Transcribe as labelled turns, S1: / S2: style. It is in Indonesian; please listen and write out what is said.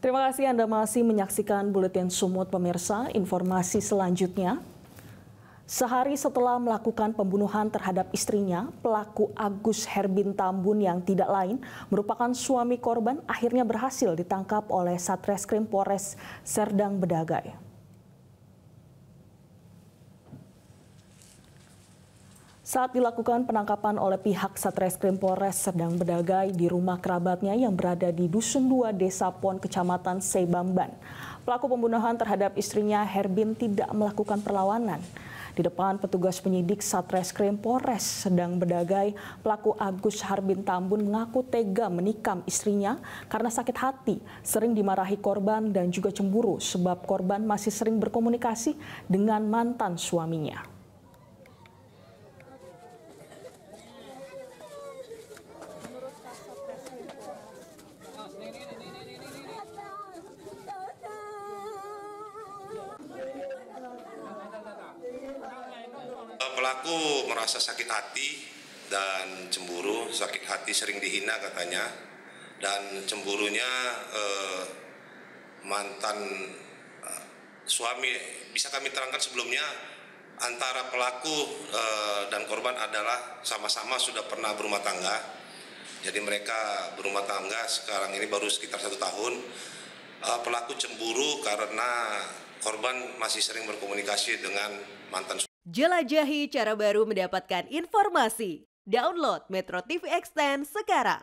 S1: Terima kasih Anda masih menyaksikan Buletin Sumut pemirsa. Informasi selanjutnya, sehari setelah melakukan pembunuhan terhadap istrinya, pelaku Agus Herbin Tambun yang tidak lain merupakan suami korban akhirnya berhasil ditangkap oleh Satreskrim Polres Serdang Bedagai. Saat dilakukan penangkapan oleh pihak Satreskrim Polres Serdang Bedagai di rumah kerabatnya yang berada di Dusun 2 Desa Pon, Kecamatan Sebamban, pelaku pembunuhan terhadap istrinya Herbin tidak melakukan perlawanan. Di depan petugas penyidik Satreskrim Polres Serdang Bedagai, pelaku Agus Herbin Tambun mengaku tega menikam istrinya karena sakit hati, sering dimarahi korban dan juga cemburu sebab korban masih sering berkomunikasi dengan mantan suaminya.
S2: Pelaku merasa sakit hati dan cemburu, sakit hati sering dihina katanya, dan cemburunya mantan suami. Bisa kami terangkan sebelumnya, antara pelaku dan korban adalah sama-sama sudah pernah berumah tangga. Jadi mereka berumah tangga sekarang ini baru sekitar 1 tahun. Pelaku cemburu karena korban masih sering berkomunikasi dengan mantan suami.
S3: Jelajahi cara baru mendapatkan informasi. Download Metro TV Extend sekarang.